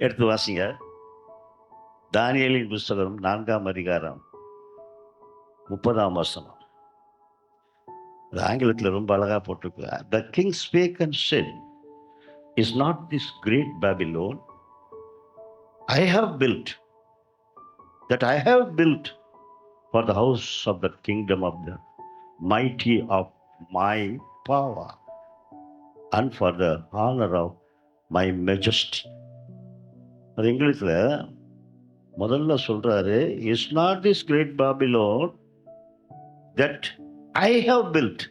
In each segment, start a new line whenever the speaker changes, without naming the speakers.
எடுத்து வாசிங்க. தானியேலின் புஸ்தகம் 4ஆம் அதிகாரம் 30ஆம் வசனம். அது ஆங்கிலத்தில் ரொம்ப அழகா போட்டிருக்கு. The king spake and said, Is not this great Babylon I have built, that I have built for the house of the kingdom of the mighty of my power and for the honor of my majesty. அது இங்கிலீஷில் முதல்ல சொல்றாரு, is not this great Babylon that I have built.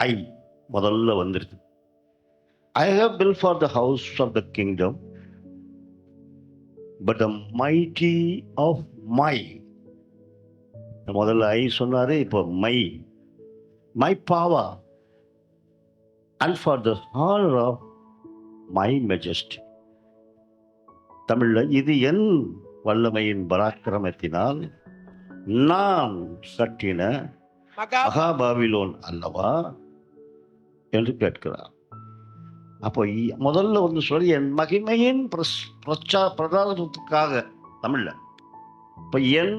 I முதல்ல வந்துருக்கு. I have built for the house of the kingdom but the mighty of my. முதல்ல I சொன்னாரு, இப்போ my power and for the honour of my majesty. தமிழ்ல, இது என் வல்லமையின் பராக்கிரமத்தினால் நான் கட்டின மகாபாபிலோன் அல்லவா என்று கேட்கிறார். அப்போ முதல்ல வந்து சொல்லி என் மகிமையின் பிரதானத்துக்காக தமிழ்ல இப்போ என்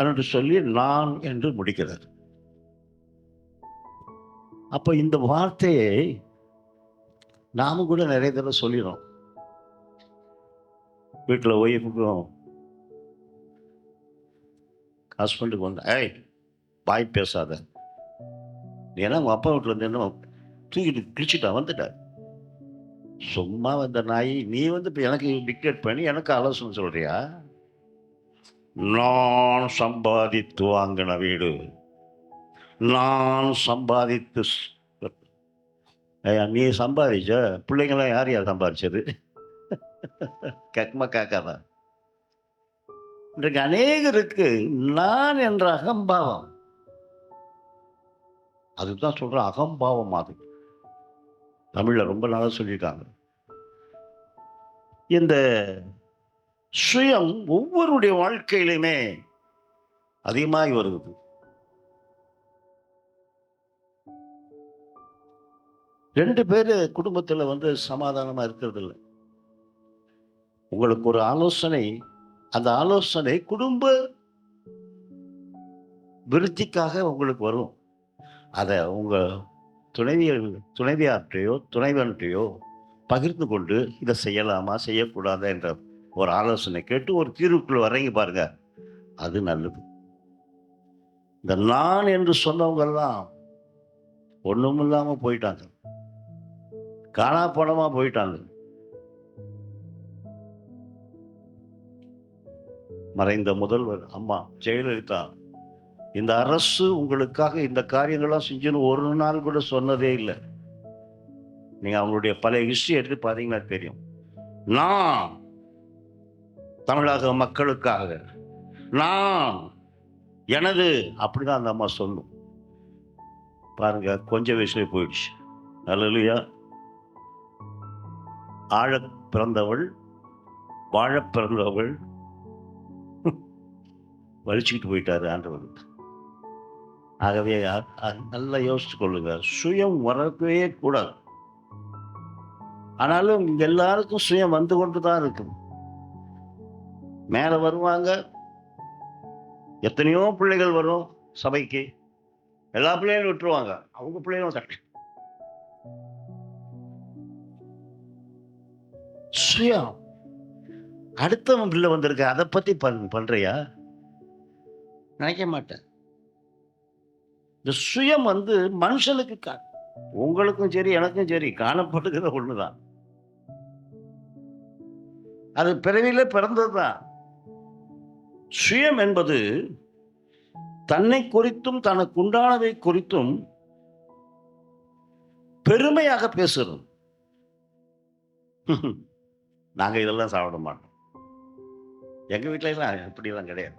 என்று சொல்லி நான் என்று முடிக்கிறார். அப்போ இந்த வார்த்தையை நாமும் கூட நிறைய தடவை சொல்லிடுறோம். வீட்டில் ஒய்ஃபுக்கும் ஹஸ்பண்டுக்கு வந்து, ஏய் பாய் பேசாத, ஏன்னா உங்கள் அப்பா வீட்டில் வந்து என்ன தூக்கிட்டு கிழிச்சிட்டா வந்துட்ட, சும்மா வந்த நாய், நீ வந்து இப்போ எனக்கு டிக்டேட் பண்ணி எனக்கு ஆலோசனை சொல்றியா? நான் சம்பாதித்து வாங்கின வீடு, நான் சம்பாதித்து. நீ சம்பாதிச்ச பிள்ளைங்களாம் யார் யார் சம்பாதிச்சது? கேட்குமா கேட்காதா? இன்றைக்கு அநேகருக்கு நான் என்ற அகம்பாவம், அதுதான் சொல்றேன், அகம்பாவம். அது தமிழ்ல ரொம்ப நாளா சொல்லியிருக்காங்க. இந்த சுயம் ஒவ்வொருடைய வாழ்க்கையிலுமே அதிகமாகி வருது. ரெண்டு பேரு குடும்பத்தில் வந்து சமாதானமா இருக்கிறது இல்லை. உங்களுக்கு ஒரு ஆலோசனை, அந்த ஆலோசனை குடும்ப விருத்திக்காக உங்களுக்கு வரும். அதை உங்க துணைவியார்கிட்டையோ துணைவன்கிட்டையோ பகிர்ந்து கொண்டு இதை செய்யலாமா செய்யக்கூடாதா என்ற ஒரு ஆலோசனை கேட்டு ஒரு தீர்வுக்குள்ள வர்றீங்க பாருங்க, அது நல்லது. இந்த நான் என்று சொன்னவங்கெல்லாம் ஒண்ணும் இல்லாம போயிட்டாங்க, காணா பணமா போயிட்டாங்க. மறைந்த முதல்வர் அம்மா ஜெயலலிதா, இந்த அரசு உங்களுக்காக இந்த காரியங்கள்லாம் செஞ்சுன்னு ஒரு நாள் கூட சொன்னதே இல்லை. நீங்க அவங்களுடைய பழைய ஹிஸ்டரி எடுத்து பார்த்தீங்கன்னா தெரியும். நான் தமிழக மக்களுக்காக, நான் எனது, அப்படிதான் அந்த அம்மா சொல்லும். பாருங்க, கொஞ்சம் வயசுல போயிடுச்சு. நல்லலையா? ஆழ பிறந்தவள் வாழ பிறந்தவள் வலிச்சுக்கிட்டு போயிட்டாரு ஆண்டவர். ஆகவே நல்லா யோசிச்சு கொள்ளுங்க, சுயம் வரவே கூடாது. ஆனாலும் இங்க எல்லாருக்கும் சுயம் வந்து கொண்டுதான் இருக்கு. மேல வருவாங்க, எத்தனையோ பிள்ளைகள் வரும் சபைக்கு, எல்லா பிள்ளைகளும் விட்டுருவாங்க, அவங்க பிள்ளைகளும் தட்டு. சுயம் அடுத்தவன் பிள்ளை வந்திருக்க, அதை பத்தி பண்றியா? நினைக்க மாட்டேன். இந்த சுயம் வந்து மனுஷனுக்கு, உங்களுக்கும் சரி எனக்கும் சரி காணப்படுகிற ஒண்ணுதான். அது பிறவியில பிறந்ததுதான். சுயம் என்பது தன்னை குறித்தும் தனக்கு உண்டானதை குறித்தும் பெருமையாக பேசுறது. நாங்க இதெல்லாம் சாப்பிட மாட்டோம். எங்க வீட்டுல எல்லாம் இப்படிலாம் கிடையாது.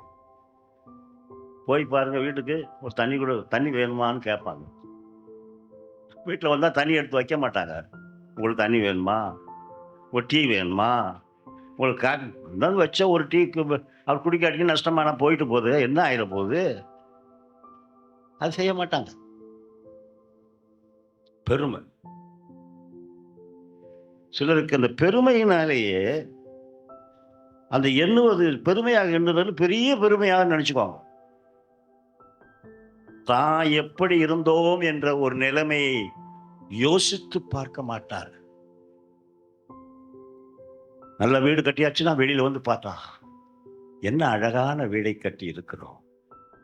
போய் பாருங்க, வீட்டுக்கு ஒரு தண்ணி கூட, தண்ணி வேணுமான்னு கேட்பாங்க. வீட்டில் வந்தால் தண்ணி எடுத்து வைக்க மாட்டாங்க. உங்களுக்கு தண்ணி வேணுமா, ஒரு டீ வேணுமா, உங்களுக்கு காஃபி இருந்தாலும் வச்சா ஒரு டீக்கு அவர் குடிக்காட்டிக்கு நஷ்டமான போயிட்டு போகுது, என்ன ஆயிட போகுது? அது செய்ய மாட்டாங்க. பெருமை. சிலருக்கு அந்த பெருமையினாலேயே அந்த எண்ணுவது பெருமையாக எண்ணுதல் பெரிய பெருமையாக நினைச்சுக்குவாங்க. தான் எப்படி இருந்தோம் என்ற ஒரு நிலைமையை யோசித்து பார்க்க மாட்டார். நல்ல வீடு கட்டியாச்சுன்னா வெளியில வந்து பார்த்தா என்ன அழகான வீடை கட்டி இருக்கிறோம்.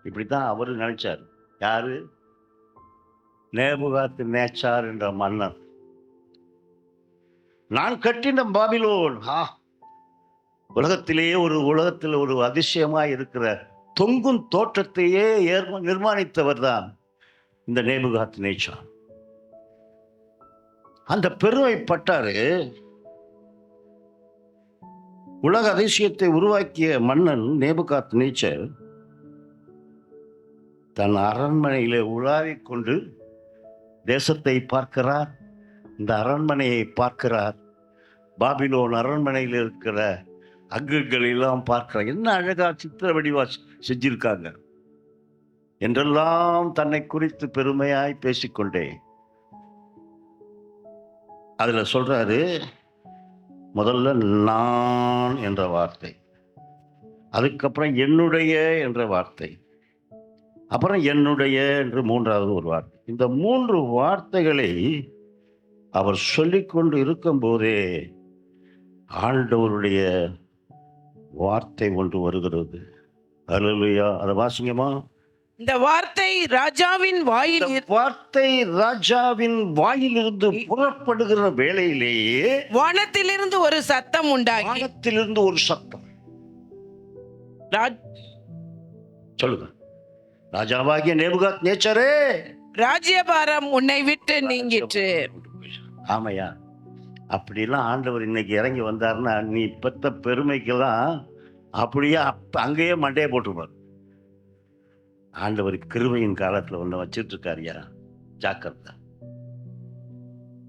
இப்படித்தான் அவரு நினைச்சார். யாரு? நேபுகாத் நேச்சார் என்ற மன்னன். நான் கட்டின பாபிலோன் உலகத்தில் ஒரு அதிசயமா இருக்கிற தொங்கும் தோற்றத்தையே நிர்மாணித்தவர் தான் இந்த நேபுகாத் நேச்சார். அந்த பெருமைப்பட்டாரு. உலக அதிசயத்தை உருவாக்கிய மன்னன் நேபுகாத் நேச்சர் தன் அரண்மனையிலே உலாவிக் கொண்டு தேசத்தை பார்க்கிறார். இந்த அரண்மனையை பார்க்கிறார். பாபிலோன் அரண்மனையில் இருக்கிற அங்குகள் எல்லாம் பார்க்கிறார். என்ன அழகா சித்திர வடிவா செஞ்சிருக்காங்க என்றெல்லாம் தன்னை குறித்து பெருமையாய் பேசிக்கொண்டே அதுல சொல்றாரு, முதல்ல நான் என்ற வார்த்தை, அதுக்கப்புறம் என்னுடைய என்ற வார்த்தை, அப்புறம் என்னுடைய என்று மூன்றாவது ஒரு வார்த்தை. இந்த மூன்று வார்த்தைகளை அவர் சொல்லிக்கொண்டு இருக்கும் போதே ஆண்டவருடைய வார்த்தை ஒன்று வருகிறது. அல்லேலூயா. அதை வாசிங்கம்மா.
இந்த வார்த்தை ராஜாவின்
வாயிலிருந்து புறப்படுகிற வேளையிலேயே
வானத்திலிருந்து ஒரு சத்தம் உண்டாகி,
வானத்திலிருந்து ஒரு சத்தம். சொல்லுங்க. ராஜாவாகிய நேபுகாத் நேச்சரே,
ராஜ்யபாரம் உன்னை விட்டு நீங்கிற்று.
ஆமையா, அப்படிலாம் ஆண்டவர் இன்னைக்கு இறங்கி வந்தாருன்னா நீ பெத்த பெருமைக்கெல்லாம் அப்படியே அங்கேயே மண்டையை போட்டுருப்பார். ஆண்டவர் கிருபையின் காலத்துல ஒண்ணு வச்சிட்டு இருக்காருயா, ஜாக்கிரதை.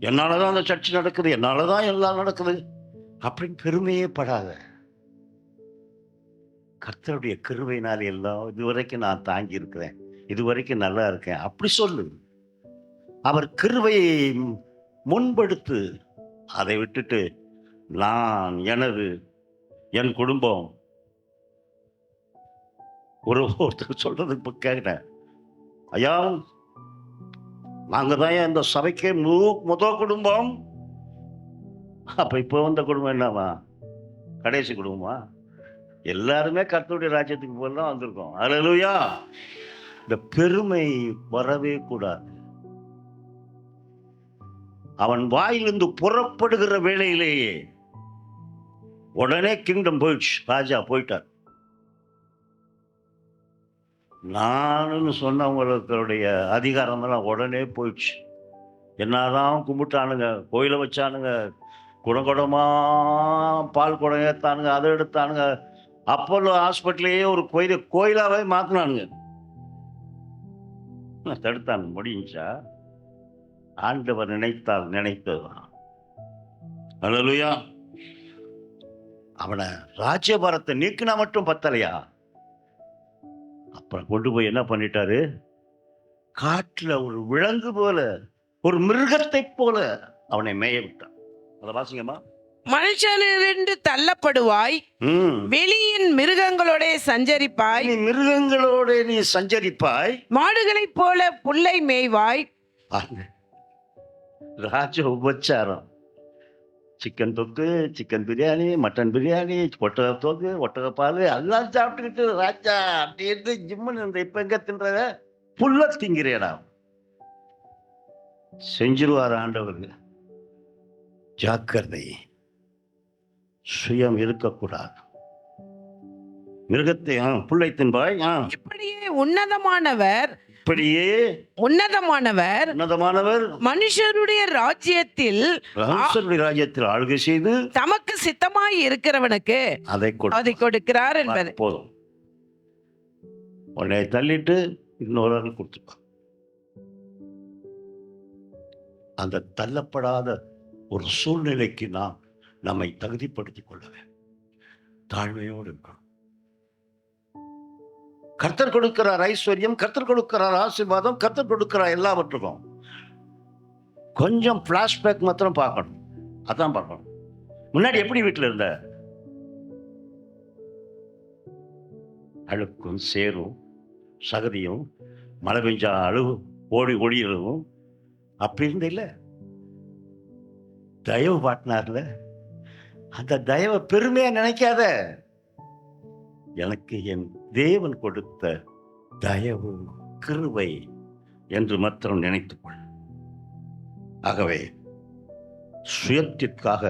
என்னாலதான் அந்த சர்ச்சை நடக்குது, என்னாலதான் எல்லாம் நடக்குது அப்படின்னு பெருமையே படாத. கர்த்தருடைய கிருபையினால் எல்லாம் இதுவரைக்கும் நான் தாங்கி இருக்கிறேன், இதுவரைக்கும் நல்லா இருக்கேன் அப்படி சொல்லு. அவர் கிருபையை முன்படுத்து. அதை விட்டுட்டு நான், எனது, என் குடும்பம், ஒருத்தர் சொல்றது இப்ப கேட்டேன், ஐயா நாங்க தான் இந்த சபைக்கே முதல் குடும்பம். அப்ப இப்ப வந்த குடும்பம் என்னவா? கடைசி குடும்பமா? எல்லாருமே கர்த்தருடைய ராஜ்யத்துக்கு போலாம் வந்திருக்கோம். அல்லேலூயா. இந்த பெருமை வரவே கூடாது. அவன் வாயிலிருந்து புறப்படுகிற வேளையிலேயே உடனே கிங்டம் போயிடுச்சு, ராஜா போயிட்டார். நானுன்னு சொன்னவங்களுடைய அதிகாரம் எல்லாம் உடனே போயிடுச்சு. என்னதான் கும்பிட்டானுங்க, கோயிலை வச்சானுங்க, குடங்குடமா பால் குடம் ஏத்தானுங்க, அதை எடுத்தானுங்க. அப்போலோ ஹாஸ்பிட்டலையே ஒரு கோயிலாவே மாத்தினானுங்க. தடுத்தானுங்க. முடிஞ்சா ஆண்டவர் நினைத்தால் நினைத்ததுதான். அல்லேலூயா. அவனை ராஜ்யபாரத்தை நீக்கினா மட்டும் பத்தலையா, அப்புறம் கொண்டு போய் என்ன பண்ணிட்டாரு, காட்டுல ஒரு விலங்கு போல, ஒரு மிருகத்தை போல அவனை மேய விட்டான். அதை வாசிங்கம்மா.
மனுஷனிலிருந்து தள்ளப்படுவாய், வெளியின் மிருகங்களோட சஞ்சரிப்பாய்,
மிருகங்களோட நீ சஞ்சரிப்பாய்,
மாடுகளைப் போல புல்லை மேய்வாய்.
ராஜ உபச்சாரம். சிக்கன் தொக்கு, சிக்கன் பிரியாணி, மட்டன் பிரியாணி, ஒட்டக தொக்கு, ஒட்டக பால் எல்லாம் சாப்பிட்டுக்கிட்டு ராஜா அப்படின்ட்டு ஜிம்முன்னு இருந்த. இப்ப எங்க தின்ற? புல்ல திங்கிறேடா. செஞ்சிருவார் ஆண்டவர்கள். ஜாக்கிரதை, சுயம் இருக்கக்கூடாது. மிருகத்தை புல்லை தின்பாய்.
இப்படியே உன்னதமானவர் மனுஷருடைய ராஜ்யத்தில்
ஆளுகை செய்து
தமக்கு சித்தமாய் இருக்கிறவனுக்கு அதை கொடுக்கிறார் என்பது
போதும். உன்னை தள்ளிட்டு இன்னொரு கொடுத்துப்பான். அந்த தள்ளப்படாத ஒரு சூழ்நிலைக்கு நாம் நம்மை தகுதிப்படுத்திக் கொள்ள வேண்டும். தாழ்மையோடு இருக்கணும். கர்த்தர் கொடுக்கிறார் ஐஸ்வர்யம், கர்த்தர் கொடுக்கிறார் ஆசீர்வாதம், கர்த்தர் கொடுக்கிறார் எல்லாவற்றுக்கும். கொஞ்சம் பிளாஷ்பேக் மாத்திரம் பார்க்கணும். அதான் பார்க்கணும். முன்னாடி எப்படி வீட்டில் இருந்த? அழுக்கும் சேரும் சகதியும் மழை பெஞ்சா அழுவு ஓடி ஒளியலும் அப்படி இருந்த இல்ல. தயவு பாட்டினார்ல, அந்த தயவை பெருமையா நினைக்காத. எனக்கு என் தேவன் கொடுத்த தயவு கிருபை என்று மாத்திரம் நினைத்துக்கொள். ஆகவே சுயத்திற்காக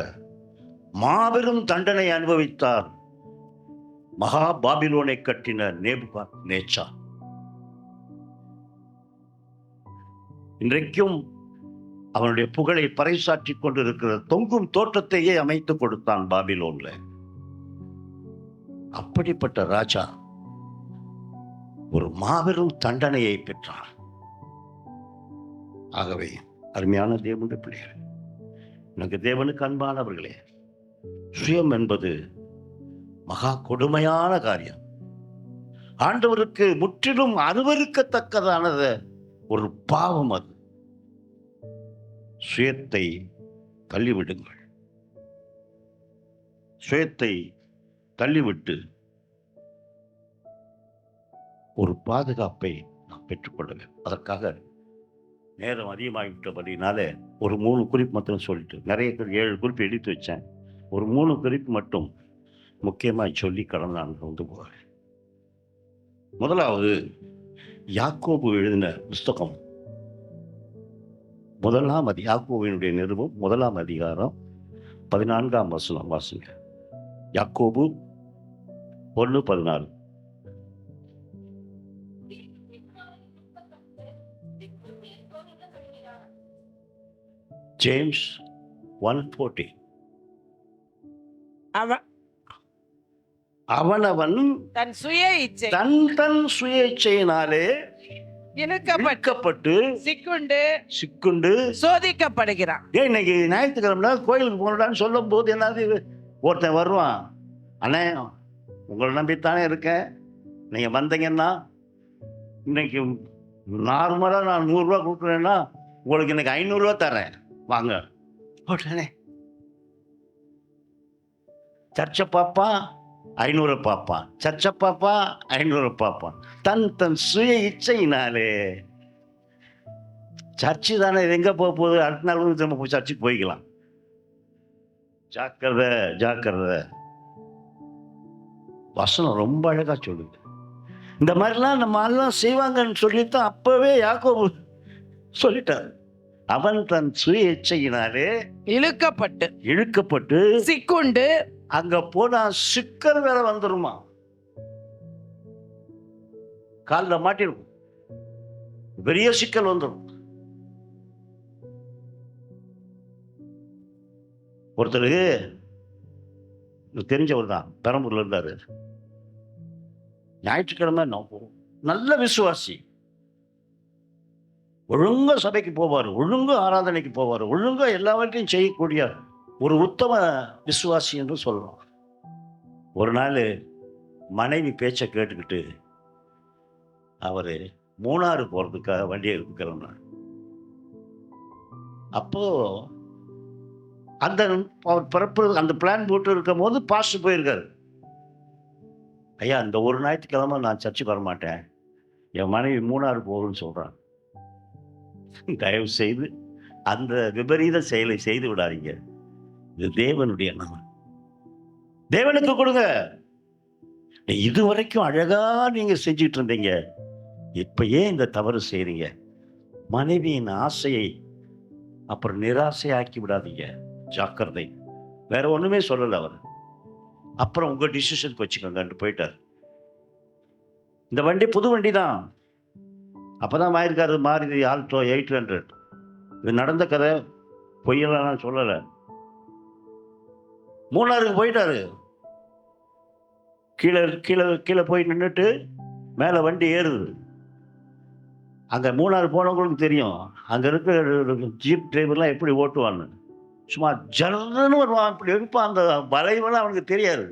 மாபெரும் தண்டனை அனுபவித்தார் மகா பாபிலோனை கட்டின நேபுகாத்நேச்சார். இன்றைக்கும் அவனுடைய புகழை பறைசாற்றிக் கொண்டிருக்கிற தொங்கும் தோட்டத்தையே அமைத்து கொடுத்தான் பாபிலோன்ல. அப்படிப்பட்ட ராஜா ஒரு மாபெரும் தண்டனையை பெற்றார். ஆகவே அருமையான தேவனுடைய பிள்ளைகள், எனக்கு தேவனுக்கு அன்பானவர்களே, சுயம் என்பது மகா கொடுமையான காரியம். ஆண்டவருக்கு முற்றிலும் அருவருக்கத்தக்கதானத ஒரு பாவம் அது. சுயத்தை தள்ளிவிடுங்கள். சுயத்தை தள்ளிவிட்டு ஒரு பாதுகாப்பை நாம் பெற்றுக்கொள்ள வேண்டும். அதற்காக நேரம் அதிகமாகிவிட்டபடினால ஒரு 3 குறிப்பு மட்டும் சொல்லிட்டு, நிறைய 7 குறிப்பு எடுத்து வச்சேன். ஒரு 3 குறிப்பு மட்டும் முக்கியமாக சொல்லி கடந்து நான் கொண்டு போகிறேன். முதலாவது, யாக்கோபு எழுதின புஸ்தகம் யாக்கோபினுடைய நிருபம் 1ஆம் அதிகாரம் 14ஆம் வசனம் வாசிங்க. யாக்கோபு 1:14. ஜேம்ஸ் 1:14. அவனவன்
தன் சுய இச்சை
தன் சுய இச்சையினாலே இழுக்கப்பட்டு சிக்குண்டு
சோதிக்கப்படுகிறான்.
இன்னைக்கு ஞாயிற்றுக்கிழமை கோயிலுக்கு போனடான்னு சொல்லும் போது என்னது, ஒருத்தன் வருவான், அண்ணே உங்களை நம்பித்தானே இருக்கேன், நீங்க வந்தீங்கன்னா இன்னைக்கு நார்மலா நான் 100 ரூபா கொடுக்குறேன்னா உங்களுக்கு இன்னைக்கு 500 ரூபா தரேன், வாங்க. உடனே சர்ச்சை பாப்பான், 500 பாப்பான், சர்ச்சை பாப்பான், 500 பாப்பான். தன் சுய இச்சையினாலே, சர்ச்சு தானே எங்க போகுது, அடுத்த நாள் திரும்ப போய் சர்ச்சுக்கு போய்க்கலாம். ஜாக்கிரதை ஜாக்கிரதை. வசனம் ரொம்ப அழகா சொல்லுது. இந்த மாதிரிலாம் நம்ம எல்லாம் செய்வாங்கன்னு சொல்லித்தான் அப்பவே யாக்கோபு சொல்லிட்டார். அவன் தன் சுய இச்சையினாலே இழுக்கப்பட்டு
சிக்குண்டு,
அங்க போனா சிக்கல் வேற வந்துருமா, காலில் மாட்டிருக்கும், பெரிய சிக்கல் வந்துடும். ஒருத்தருக்கு தெரிஞ்சவர் தான், பெரம்பூர்ல இருந்தாரு. ஞாயிற்றுக்கிழமை நல்ல விசுவாசி, ஒழுங்கா சபைக்கு போவார், ஒழுங்கா ஆராதனைக்கு போவார், ஒழுங்கா எல்லாவற்றையும் செய்யக்கூடிய ஒரு உத்தம விசுவாசி என்று சொல்லலாம். ஒரு நாள் மனைவி பேச்சை கேட்டுக்கிட்டு அவரு மூணாறு போறதுக்காக வண்டியை எடுத்துக்கிறோம்னா, அப்போ அவர் பிறப்பு அந்த பிளான் போட்டு இருக்கும் போது பாஸ்டர் போயிருக்காரு. ஐயா, இந்த ஒரு ஞாயிற்றுக்கிழமை நான் சர்ச்சுக்கு வரமாட்டேன், என் மனைவி மூணாறு போகும்னு சொல்றான். தயவு செய்து அந்த விபரீத செயலை செய்து விடாதீங்க. இது தேவனுடைய நாமம், தேவனுக்கு கொடுங்க. இதுவரைக்கும் அழகா நீங்க செஞ்சுட்டு இருந்தீங்க, இப்ப ஏன் இந்த தவறு செய்றீங்க? மனைவியின் ஆசையை அப்புறம் நிராசையாக்கி விடாதீங்க, ஜாக்கிரதை. வேற ஒண்ணுமே சொல்லல அவர். அப்புறம் உங்க டிசிஷனுக்கு வச்சுக்கோங்க போயிட்டார். இந்த வண்டி புது வண்டி தான், அப்பதான் வாங்கியிருக்காரு, மாருதி ஆல்டோ 800. இது நடந்த கதை, பொய்யெல்லாம் நான் சொல்லலை. மூணாருக்கு போயிட்டாரு. கீழே கீழே கீழே போய் நின்றுட்டு மேலே வண்டி ஏறுது. அங்கே மூணாறு போனவங்களுக்கு தெரியும், அங்கே இருக்கிற ஜீப் டிரைவர்லாம் எப்படி ஓட்டுவான்னு. சும்மா ஜர்ன்னு வருவான், அப்படி இருப்பான். அந்த வளைவெல்லாம் அவனுக்கு தெரியாது.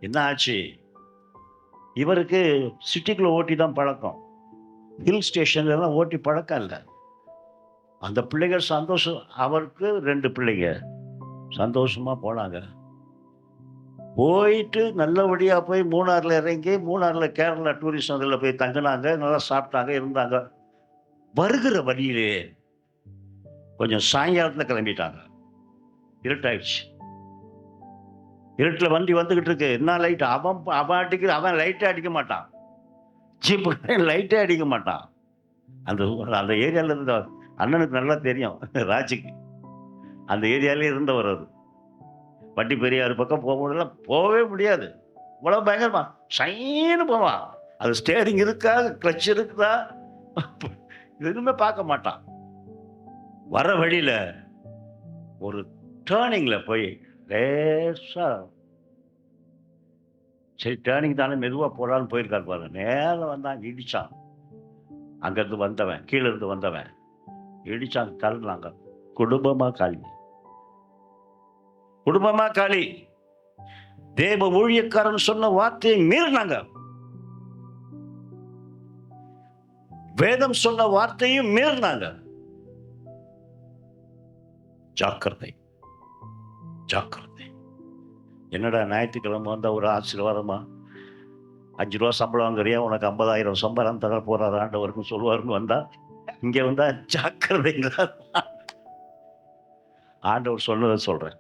என்ன ஆச்சு? இவருக்கு சிட்டிக்குள்ள ஓட்டி தான் பழக்கம், ஹில் ஸ்டேஷன்லாம் ஓட்டி பழக்கம் இல்லை. அந்த பிள்ளைங்க சந்தோஷம். அவருக்கு 2 பிள்ளைங்க சந்தோஷமா போனாங்க. போயிட்டு நல்லபடியா போய் மூணாறுல இறங்கி, மூணாறுல கேரளா டூரிஸ்ட் அதில் போய் தங்கினாங்க. நல்லா சாப்பிட்டாங்க, இருந்தாங்க. வருகிற வழியிலே கொஞ்சம் சாயங்காலத்தில் கிளம்பிட்டாங்க. இருட்டாயிடுச்சு. இருட்டில் வண்டி வந்துகிட்டு இருக்கு. என்ன லைட்? அவன் லைட்டே அடிக்க மாட்டான். ஜீப்பு லைட்டே அடிக்க மாட்டான். அந்த அந்த ஏரியாவில் இருந்த அண்ணனுக்கு நல்லா தெரியும், ராஜுக்கு. அந்த ஏரியாலே இருந்தவர் அது. வண்டி பெரியார் பக்கம் போகும்போதெல்லாம் போகவே முடியாது. இவ்வளோ பயங்கரமா சைன்னு போவான். அது ஸ்டேரிங் இருக்கா, கிளச் இருக்குதா, எதுவுமே பார்க்க மாட்டான். வர வழியில ஒரு டேர்னிங்ல போய் லேசா, சரி டேர்னிங் தானே மெதுவாக போடான்னு போயிருக்காரு பாரு, நேரம் வந்தான், இடிச்சான். அங்கேருந்து வந்தவன், கீழே இருந்து வந்தவன் இடிச்சாங்க, தள்ளினாங்க. குடும்பமா காலி, குடும்பமா காலி. தேவ ஊழியக்காரன் சொன்ன வார்த்தையை மீறினாங்க. வேதம் சொன்ன வார்த்தையும் மீறினாங்க. ஜாக்கிரதை, ஜாக்கிரதை. என்னடா ஞாயிற்றுக்கிழமை வந்தா ஒரு ஆசீர்வாதமா? 5 ரூபா சம்பளம் வாங்குறியா, உனக்கு 50,000 சம்பளம் தர போறாரு ஆண்டவருக்கும் சொல்லுவாருன்னு வந்தா, இங்க வந்தா ஜாக்கிரதைங்க. ஆண்டவர் சொன்னதை சொல்றேன்.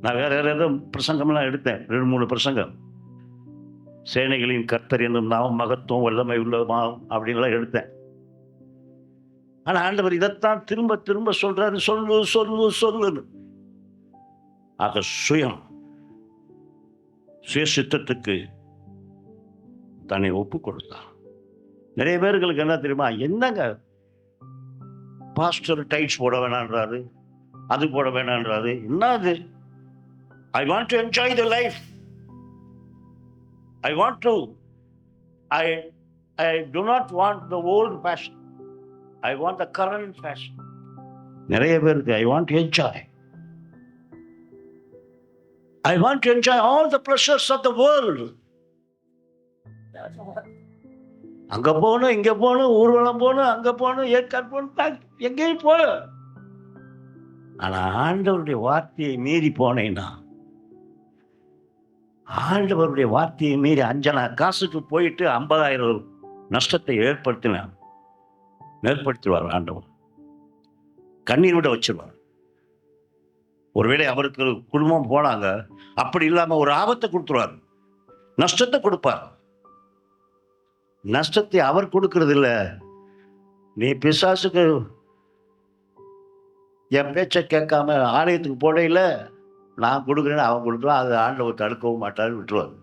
நான் வேற ஏதாவது பிரசங்கம்லாம் எடுத்தேன், 2-3 பிரசங்கம். சேனைகளின் கர்த்தர் என்னும் நாமம் மகத்துவம் வல்லமை உள்ளமாகும் அப்படின்லாம் எடுத்தேன். ஆனா ஆண்டவர் இதைத்தான் திரும்ப திரும்ப சொல்றாரு, சொல்லு சொல்லு சொல்லுன்னு. ஆக சுய சித்தத்துக்கு தன்னை ஒப்பு கொடுத்தான். நிறைய பேர்களுக்கு என்ன தெரியுமா? என்னங்க பாஸ்டர் டைட்ஸ் போட வேணான்றாரு, அது போட வேணான்றாரு. என்னது? I want to enjoy the life. I do not want the old fashion. I want the current fashion. நிறைய பேருக்கு I want to enjoy. I want to enjoy all the pleasures of the world. அங்க போகணும், இங்க போகணும், ஊர்வலம் போகணும், அங்க போகணும், ஏற்காடு போகணும், எங்கேயும் போல. ஆனா ஆண்டவருடைய வார்த்தையை மீறி போனேன்னா, ஆண்டவருடைய வார்த்தையை மீறி 5 காசுக்கு போயிட்டு 50,000 நஷ்டத்தை ஏற்படுத்துவார் ஆண்டவர். கண்ணீர் விட வச்சிருவார். ஒருவேளை அவருக்கு குடும்பம் போனாங்க, அப்படி இல்லாம ஒரு ஆபத்தை கொடுத்துருவார், நஷ்டத்தை கொடுப்பார். நஷ்டத்தை அவர் கொடுக்கறது இல்லை. நீ பிசாசுக்கு என் பேச்சை கேட்காம ஆலயத்துக்கு போடையில நான் கொடுக்குறேன்னு அவன் கொடுக்கலாம், அது ஆண்டவர் தடுக்கவும் மாட்டாரு, விட்டுருவார்.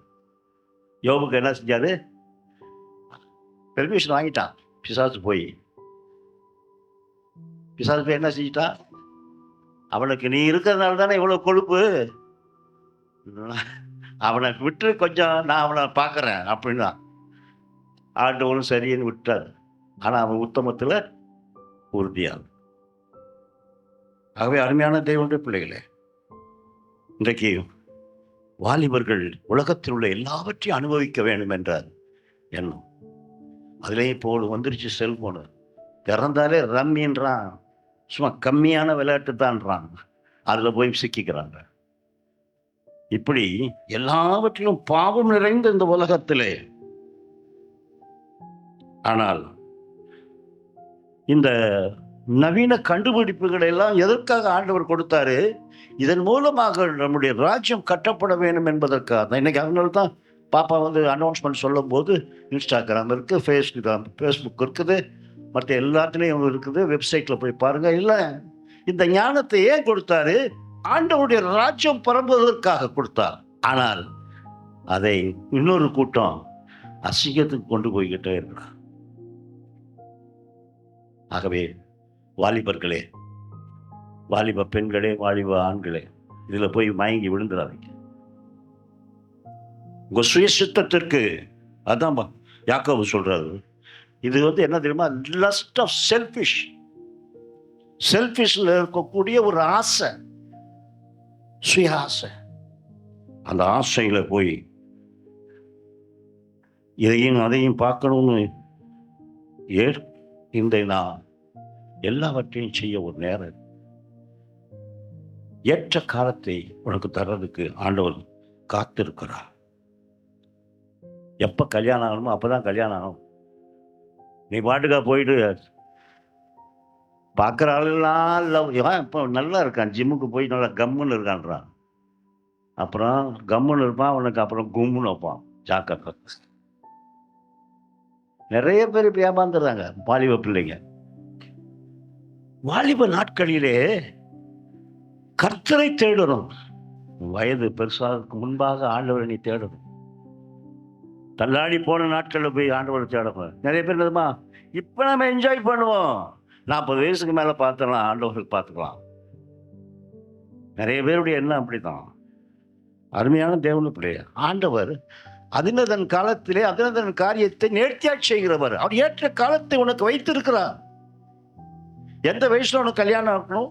யோபுக்கு என்ன செஞ்சாரு? பெர்மிஷன் வாங்கிட்டான். பிசாசு போய் என்ன செஞ்சிட்டான்? அவனுக்கு நீ இருக்கிறதுனால தானே இவ்வளோ கொழுப்பு, அவனை விட்டு கொஞ்சம் நான் அவனை பார்க்குறேன் அப்படின்னா ஆண்டவனும் சரின்னு விட்டார். ஆனால் அவன் உத்தமத்தில் உறுதியாகும். ஆகவே அருமையான தேவனுடைய பிள்ளைகளே, இன்றைக்கு வாலிபர்கள் உலகத்தில் உள்ள எல்லாவற்றையும் அனுபவிக்க வேண்டும் என்றார் எண்ணம். அதிலே இப்போ வந்துருச்சு செல்போனு. திறந்தாலே ரம்மின்றான், சும்மா கம்மியான விளையாட்டு தான்றான், அதில் போய் சிக்கிக்கிறாங்க. இப்படி எல்லாவற்றிலும் பாவம் நிறைந்த இந்த உலகத்திலே, ஆனால் இந்த நவீன கண்டுபிடிப்புகளை எல்லாம் எதற்காக ஆண்டவர் கொடுத்தாரு? இதன் மூலமாக நம்முடைய ராஜ்யம் கட்டப்பட வேண்டும் என்பதற்காக. இன்னைக்கு அதனால தான் பாப்பா அனௌன்ஸ்மெண்ட் சொல்லும் போது இன்ஸ்டாகிராம் இருக்குது, ஃபேஸ்புக் இருக்குது, மற்ற எல்லாத்துலேயும் இருக்குது, வெப்சைட்டில் போய் பாருங்க. இல்லை, இந்த ஞானத்தை ஏன் கொடுத்தாரு? ஆண்டவருடைய ராஜ்யம் பரம்புவதற்காக கொடுத்தார். ஆனால் அதை இன்னொரு கூட்டம் அசிங்கத்துக்கு கொண்டு போய்கிட்டே இருக்கிறார். ஆகவே வாலிபர்களே, வாலிப பெண்களே, வாலிப ஆண்களே, இதில் போய் மயங்கி விழுந்துடாதீங்க. உங்க சுய சித்தத்திற்கு, அதான் யாக்கோபு சொல்றாரு, இது என்ன தெரியுமா? லஸ்ட் ஆஃப் செல்ஃபிஷ்ல இருக்கக்கூடிய ஒரு ஆசை, சுய ஆசை. அந்த ஆசையில போய் இதையும் அதையும் பார்க்கணும்னு இந்த நான் எல்லாவற்றையும் செய்ய ஒரு நேரம் இருக்கு. ஏற்ற காலத்தை உனக்கு தர்றதுக்கு ஆண்டவர் காத்திருக்கிறார். எப்ப கல்யாணம் ஆகணுமோ அப்பதான் கல்யாணம் ஆகும். நீ பாட்டுக்கா போயிட்டு பார்க்குற ஆளுலாம் லவ், இப்போ நல்லா இருக்கான், ஜிம்முக்கு போய் நல்லா கம்முன்னு இருக்கான்றான். அப்புறம் கம்முன்னு இருப்பான், உனக்கு அப்புறம் கும்முன்னு வைப்பான். ஜாக்கிரதை. நிறைய பேர் இப்போ ஏமாந்துடுறாங்க வாலிப பிள்ளைங்க. வாலிப நாட்களிலே கர்த்தரை தேடணும். வயது பெருசாக முன்பாக ஆண்டவரை நீ தேடணும். தள்ளாடி போன நாட்களில் போய் ஆண்டவரை தேடணும். நிறைய பேர் என்னதுமா, இப்போ நம்ம என்ஜாய் பண்ணுவோம், 40 வயசுக்கு மேலே பார்த்துக்கலாம், ஆண்டவர்கள் பார்த்துக்கலாம். நிறைய பேருடைய எண்ணம் அப்படித்தான். அருமையான தேவனுடைய பிள்ளைய ஆண்டவர் அதினதன் காலத்திலே அதினதன் காரியத்தை நேர்த்தியாக செய்கிறவர். அவர் ஏற்ற காலத்தை உனக்கு வைத்திருக்கிறார். எந்த வயசுல உனக்கு கல்யாணம் ஆகணும்,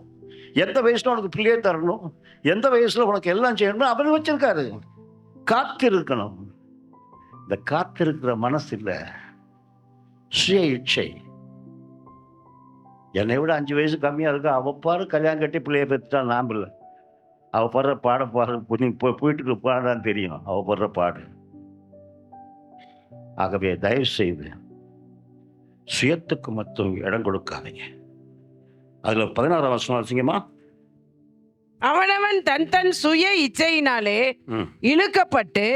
எந்த வயசுல உனக்கு பிள்ளையை தரணும், எந்த வயசுல உனக்கு எல்லாம் செய்யணும், அவர் வச்சிருக்காரு. காத்திருக்கணும். இந்த காத்திருக்கிற மனசு இல்லை, சுய இச்சை. என்னை விட 5 வயசு கம்மியா இருக்கா, அவ பாரு கல்யாணம் கட்டி பிள்ளைய பெற்றுட்டா, நாம் இல்லை. அவ படுற பாட போயிட்டு பாடான்னு தெரியும் அவ படுற பாடு. ஆகவே தயவு செய்து சுயத்துக்கு மட்டும் இடம் கொடுக்காதீங்க. அதுல 16ஆம் வசனம் வாசிங்கம்மா.
அவனவன் தன் தன் சுய இச்சையினாலே இழுக்கப்பட்டு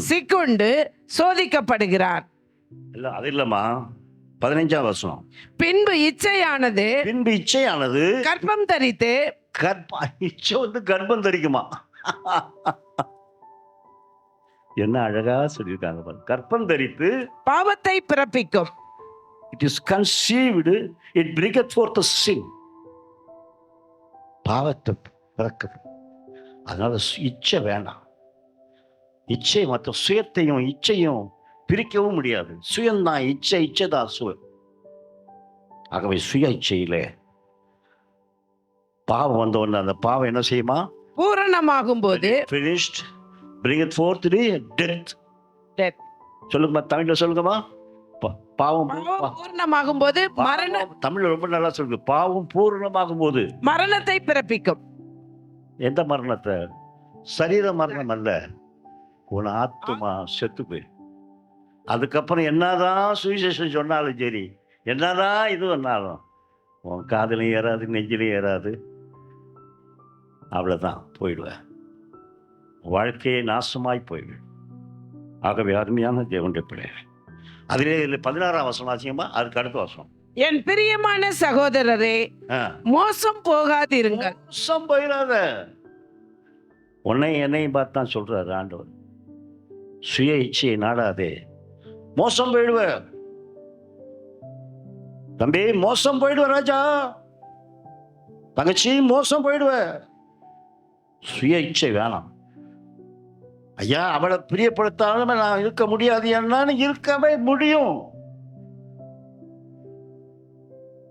சிக்குண்டு சோதிக்கப்படுகிறான்.
இல்ல அது இல்லம்மா, 15ஆம் வசனம்.
பின்பு இச்சையானது
கர்ப்பம்
தரித்து
இச்சை கர்ப்பம் தரிக்குமா? என்ன அழகா சொல்லியிருக்காங்க பாரு. கர்ப்பம் தரித்து
பாவத்தை பிறப்பிக்கும்.
It is conceived, it bringeth forth a sin. பாவத்தை பிறக்குது. அதனால இச்சை வேண்டாம். இச்சை மற்ற சுயத்தையும் இச்சையும் பிரிக்கவும் முடியாது. சுயம்தான் இச்சை, இச்சைதான் சுயம். ஆகவே சுய இச்சையிலே பாவம் வந்த உடனே அந்த பாவம் என்ன செய்யுமா?
பூரணமாகும் போது
finished, bring it forth the death. சொல்லுங்கம்மா, தமிழ்ல சொல்லுங்கம்மா. பாவம்
பூரணமாகும் போது மரணம்.
தமிழ்ல ரொம்ப நல்லா சொல்லுங்க. பாவம் பூரணமாகும் போது
மரணத்தை பிறப்பிக்கும்.
எந்த மரணத்தை? சரீர மரணம் அல்ல, உன் ஆத்துமா செத்து போய். அதுக்கப்புறம் என்னதான் சுவிசேஷம் சொன்னாலும் சரி, என்னதான் இது பண்ணாலும் உன் காதலையும் ஏறாது, நெஞ்சிலையும் ஏறாது. அவ்வளோதான், போயிடுவேன். வாழ்க்கையை நாசமாய் போயிடுவேன். ஆகவே அருமையான தேவனுடைய பிள்ளைகள், அதிலே 16ஆம் வசனம் ஆச்சுங்கம்மா. அதுக்கு அடுத்த வசனம்.
என் பிரியமான சகோதரரே, மோசம் போகாதிருங்கள்.
மோசம் போயிடாத. உன்னை என்னையும் பார்த்து தான் சொல்றாரு ஆண்டவர். சுய இச்சையை நாடாதே, மோசம் போயிடுவ தம்பி, மோசம் போயிடுவ ராஜா, தங்கச்சி, மோசம் போயிடுவ. சுய இச்சை வேணாம். ஐயா, அவளை பிரியப்படுத்தாலும் நான் இருக்க முடியாது, என்னான்னு இருக்கவே முடியும்.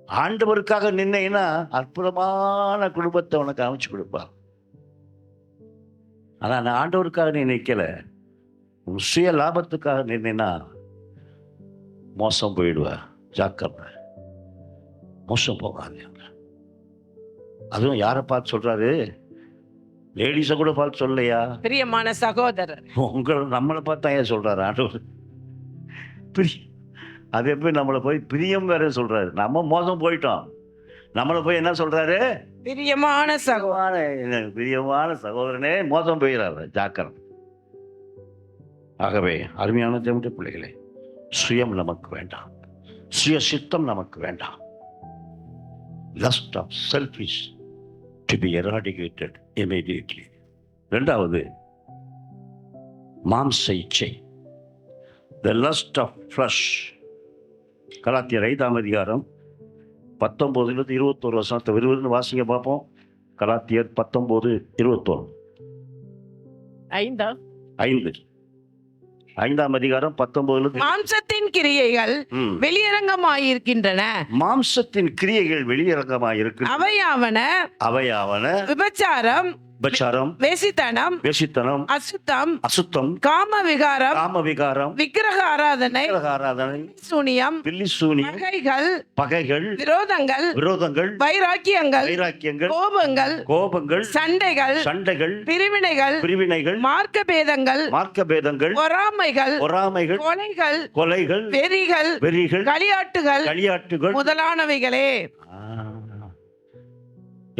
ஆண்டவருக்காக நின்னா அற்புதமான குடும்பத்தை உனக்கு அமைச்சு கொடுப்பார். ஆனா நான் ஆண்டவருக்காக நீ நிக்கல, உன் சுய லாபத்துக்காக நின்னா மோசம் போயிடுவ. ஜாக்கிரதை, மோசம் போகாது. அதுவும் யாரை பார்த்து சொல்றாரு? லேடிஸை கூட பார்த்து சொல்லலையா?
பிரியமான சகோதரர்,
நம்மளை பார்த்து ஏன் சொல்றாரு ஆண்டவர்? அது எப்படி நம்மளை போய் பிரியம் வேற சொல்றாரு? நம்ம மோசம் போயிட்டோம், நம்மளை போய் என்ன சொல்றாரு?
பிரியமான
பிரியமான சகோதரனே மோசம் போயிடாரு. ஜாக்கிரதை. ஆகவே அருமையான தேவனுடைய பிள்ளைகளே, சுயம் நமக்கு வேண்டாம், சுய சித்தம் நமக்கு வேண்டாம். Lust of selfish to be eradicated immediately. இரண்டாவது, மாம்ச இச்சை, the lust of flesh. கலாத்தியர் 5ஆம் அதிகாரம் 19-21 வசனத்தை விறுவிறுன்னு வாசிங்க பார்ப்போம். கலாத்தியர் 19-21. 5ஆம் அதிகாரம் 19.
மாம்சத்தின் கிரியைகள் வெளியரங்கமாயிருக்கின்றன.
மாம்சத்தின் கிரியைகள் வெளியரங்கமாயிருக்கின்றன.
அவையாவன
அவையாவன
விபச்சாரம்,
விபச்சாரம்,
வேசித்தனம்,
வேசித்தனம்,
அசுத்தம்,
அசுத்தம்,
காம விகாரம்,
காம விகாரம்,
விக்கிரக ஆராதனை,
விக்கிரக ஆராதனை,
சூனியம்,
பில்லி சூனியம்,
பகைகள்,
பகைகள்,
விரோதங்கள்,
விரோதங்கள்,
வைராக்கியங்கள்,
வைராக்கியங்கள்,
கோபங்கள்,
கோபங்கள்,
சண்டைகள்,
சண்டைகள்,
பிரிவினைகள்,
பிரிவினைகள்,
மார்க்க பேதங்கள்,
மார்க்க பேதங்கள்,
பொறாமைகள்,
பொறாமைகள்,
கொலைகள்,
கொலைகள்,
வெறிகள்,
வெறிகள்,
களியாட்டுகள்
களியாட்டுகள்
முதலானவைகளே.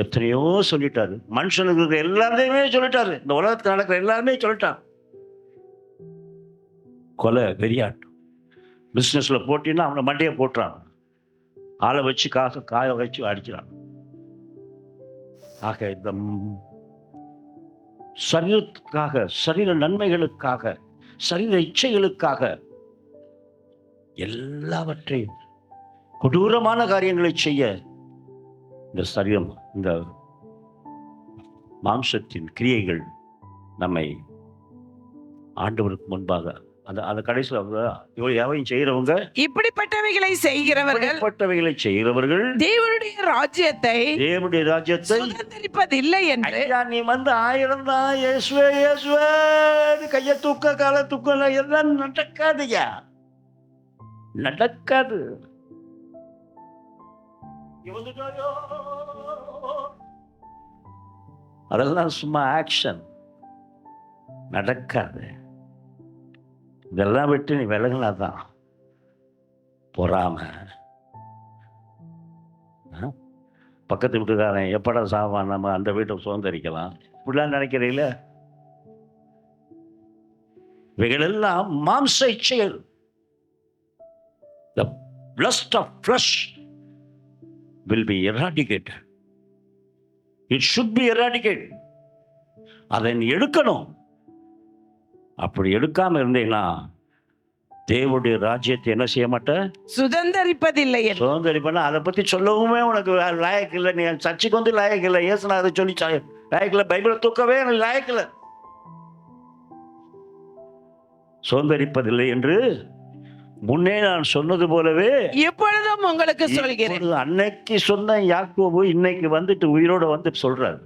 எத்தனையோ சொல்லிட்டாரு. மனுஷனுக்கு இருக்கிற எல்லாத்தையுமே சொல்லிட்டாரு. இந்த உலகத்தில் நடக்கிற எல்லாருமே சொல்லிட்டார். கொலை, வெறியாட்டம், பிசினஸ்ல போட்டின்னா அவனை மண்டையை போட்டுறான், ஆளை வச்சு காய வச்சு அடிக்கிறான். ஆக இந்த சரீரத்துக்காக, சரீர நன்மைகளுக்காக, சரீர இச்சைகளுக்காக எல்லாவற்றையும் கொடூரமான காரியங்களை செய்ய இந்த சரீரம், இந்த மாம்சத்தின் கிரியைகள் நம்மை ஆண்டவருக்கு முன்பாக அந்த கடைசியில் எவையும் செய்கிறவங்க,
இப்படிப்பட்டவைகளை செய்கிறவர்கள் தேவனுடைய ராஜ்யத்தை சுதந்தரிப்பதில்லை என்று.
நீ வந்து 1000 தான் இயேசுவே இயேசுவே கையை தூக்க காலை தூக்க எல்லாம் நடக்காதுயா, நடக்காது. அதெல்லாம் சும்மா ஆக்ஷன், நடக்காது. இதெல்லாம் விட்டு நீ விலகினாதான் பொறாம. பக்கத்து வீட்டுக்காரன் எப்படா சாவான், நம்ம அந்த வீட்டை சுதந்திரிக்கலாம், இப்படிலாம் நினைக்கிறீங்கள? இவைகளெல்லாம் மாம்ச இச்சைகள். The lust of flesh will be eradicated. It should be eradicated. அதை நீ எடுக்கணும். அப்படி எடுக்காம இருந்தீங்கன்னா தேவனுடைய ராஜ்யத்தை என்ன செய்ய மாட்டேன்,
சுதந்தரிப்பதில்லை.
சுதந்திரிப்பா அதை பத்தி சொல்லவுமே உனக்கு லாயக்கு இல்லை. நீ சர்ச்சைக்கு வந்து லாயக்கு இல்லை, ஏசுனா அதை சொல்லி லாயக்கு இல்லை, பைபிளை தூக்கவே எனக்கு லாயக்கு இல்லை. சுதந்திரிப்பதில்லை என்று முன்னே நான் சொன்னது போலவே
எப்பொழுதும் உங்களுக்கு சொல்கிறேன்.
அன்னைக்கு சொன்ன யாக்கோபு இன்னைக்கு வந்துட்டு உயிரோட வந்து சொல்றாரு,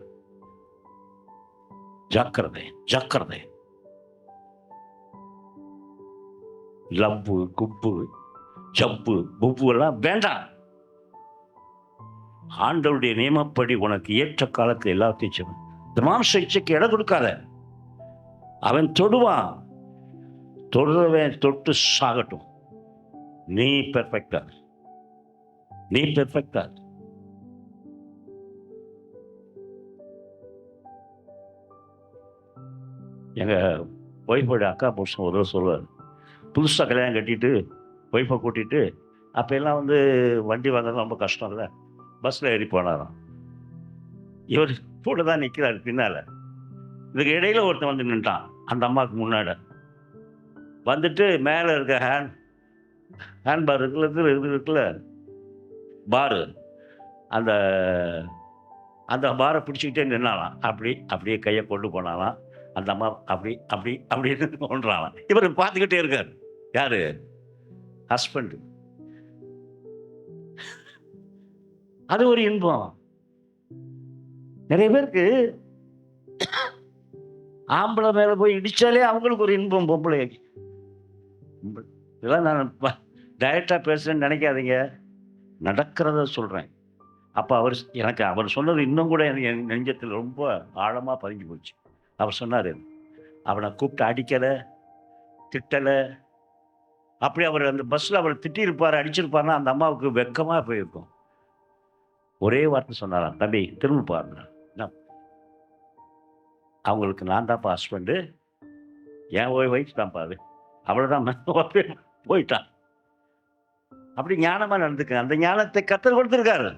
ஜாக்கிரதை ஜாக்கிரதை. லவ்வு குப்பு ஜப்பு புப்பு எல்லாம் வேண்டாம். ஆண்டவருடைய நியமப்படி உனக்கு ஏற்ற காலத்தில் எல்லாத்தையும் இந்த மாம்ச இச்சைக்கு இடம் கொடுக்காத. அவன் தொடுவான், தொடுறவன் தொட்டு சாகட்டும். நீ பெர்ஃபெக்டா, நீ பெர்ஃபெக்டா. எங்க ஒய்ஃபோட அக்கா புருஷன் ஒரு சொல்லுவார், புதுசாக கல்யாணம் கட்டிட்டு ஒய்ஃபை கூட்டிட்டு, அப்போ எல்லாம் வந்து வண்டி வாங்குறது ரொம்ப கஷ்டம் இல்லை, பஸ்ஸில் ஏறி போனாராம். இவர் கூட தான் நிற்கிறார் பின்னால். இதுக்கு இடையில ஒருத்தன் வந்து நின்ட்டான் அந்த அம்மாவுக்கு முன்னாடி. வந்துட்டு மேலே இருக்க ஹேண்ட் பார் இருக்குல்ல பாரு, அந்த அந்த பாரை பிடிச்சிக்கிட்டே நின்னாலாம். அப்படியே கையை கொண்டு போனாலாம். அந்த அம்மா அப்படின்னு கொண்டுறாலாம். இவர் பார்த்துக்கிட்டே இருக்கார். யாரு? ஹஸ்பண்ட். அது ஒரு இன்பம். நிறைய பேருக்கு ஆம்பளை மேல போய் இடிச்சாலே அவங்களுக்கு ஒரு இன்பம். பொம்பளை இதெல்லாம் நான் டைரக்டா பேசுறேன்னு நினைக்காதீங்க, நடக்கிறத சொல்றேன். அப்ப அவர் சொன்னது இன்னும் கூட என் நெஞ்சத்தில் ரொம்ப ஆழமா பதிஞ்சு போச்சு. அவர் சொன்னாரு, அவனை கூப்பிட்டு அடிக்கலை திட்டலை. அப்படி அவர் அந்த பஸ்ஸில் அவர் திட்டிருப்பார், அடிச்சிருப்பாருன்னா அந்த அம்மாவுக்கு வெக்கமாக போயிருக்கும். ஒரே வார்த்தை சொன்னாராம், தம்பி திரும்ப பாருங்க, அவங்களுக்கு நான் தான்ப்பா ஹஸ்பண்டு, என் ஒய்ஃப் தான்ப்பா அது, அவ்வளோதான், போயிட்டான். அப்படி ஞானமாக நடந்துக்க. அந்த ஞானத்தை கற்றுக் கொடுத்துருக்காரு.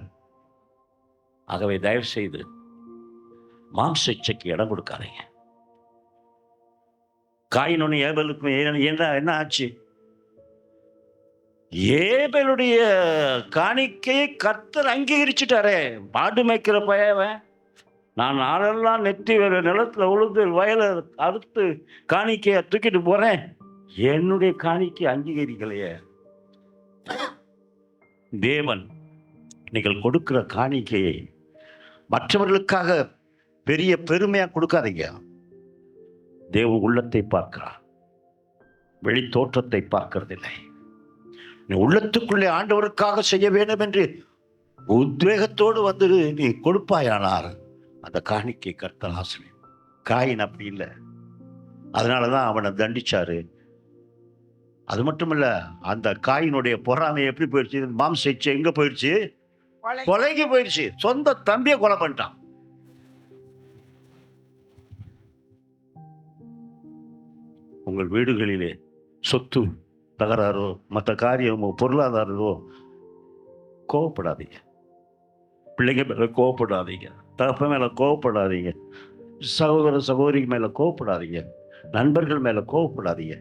ஆகவே தயவு செய்து மாம்ச இச்சைக்கு இடம் கொடுக்காதீங்க. காயினொன்னு ஏபலுக்கும் என்ன ஆச்சு? ஏபலுடைய காணிக்கையை கர்த்தர் அங்கீகரிச்சுட்டாரே. மாடு மேய்க்கிற பையவன், நான் நாளெல்லாம் நெத்தி நிலத்துல உழுது வயலை அறுத்து காணிக்கையை தூக்கிட்டு போறேன், என்னுடைய காணிக்கை அங்கீகரிக்கலையே. தேவன் நீங்கள் கொடுக்கிற காணிக்கையை மற்றவர்களுக்காக பெரிய பெருமையா கொடுக்காதீங்க. தேவன் உள்ளத்தை பார்க்கிறார், வெளி தோற்றத்தை பார்க்கறதில்லை. நீ உள்ளத்துக்குள்ளே ஆண்டவருக்காக செய்ய வேண்டும் என்று உத்வேகத்தோடு வந்து நீ கொடுப்பாயானார் அந்த காணிக்கை கர்த்தர் ஆசீர்வதிப்பார். காயின் அப்படி இல்லை, அதனாலதான் அவனை தண்டிச்சாரு. அது மட்டும் இல்ல, அந்த காயினுடைய பொறாமை எப்படி போயிடுச்சு, மாம்ச இச்சை எங்க போயிடுச்சு, கொலைக்கு போயிடுச்சு. சொந்த தம்பியை கொலை பண்ணிட்டான். உங்கள் வீடுகளிலே சொத்து தகராறோ மற்ற காரியமோ பொருளாதாரமோ கோவப்படாதீங்க. பிள்ளைங்க மேல கோவப்படாதீங்க, தகப்பன் மேல கோவப்படாதீங்க, சகோதர சகோதரி மேல கோவப்படாதீங்க, நண்பர்கள் மேல கோவப்படாதீங்க.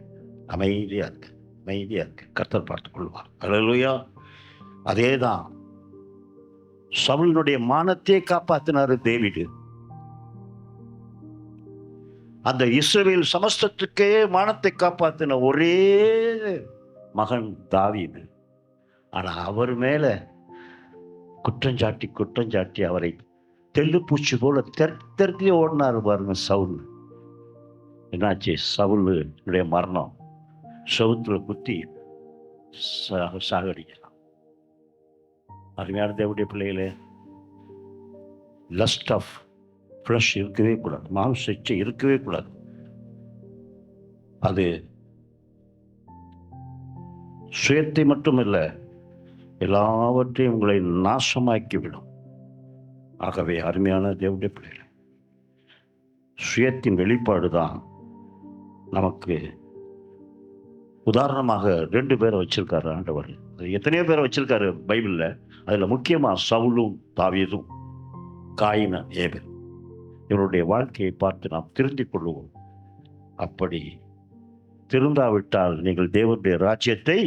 அமைதியா இருக்கு, அமைதியா இருக்கு, கர்த்தர் பார்த்துக் கொள்வார். அல்லேலூயா. அதேதான் சவுலினுடைய மானத்தையே காப்பாத்தினாரு தேவீது. அந்த இஸ்ரவேல் சமஸ்தத்துக்கே மானத்தை காப்பாத்தின ஒரே மகன் தாவீது. ஆனா அவர் மேல குற்றஞ்சாட்டி அவரை தெள்ளு பூச்சி போல தெற்கே ஓடினாரு பாருங்க சவுல். என்னாச்சு? சவுலுடைய மரணம், சவுத்துல குத்தி சாகடிக்கலாம். அருமையான தேவனுடைய பிள்ளைகளே, லஸ்ட் ஆஃப் ஃப்ளஷ் இருக்கவே கூடாது, மாம்ச இச்சை இருக்கவே கூடாது. அது சுயத்தை மட்டுமல்ல, எல்லாவற்றையும் உங்களை நாசமாக்கிவிடும். ஆகவே அருமையான தேவனுடைய பிள்ளைகளே, சுயத்தின் வெளிப்பாடுதான் நமக்கு. உதாரணமாக 2 பேரை வச்சிருக்காரு ஆண்டவர். எத்தனையோ பேரை வச்சிருக்காரு பைபிள்ல. அதுல முக்கியமா சவுலும் தாவீதும், காயின் ஏபேல், இவருடைய வாழ்க்கையை பார்த்து நாம் திருந்திக் கொள்வோம். அப்படி திருந்தாவிட்டால் நீங்கள் தேவனுடைய ராஜ்யத்தை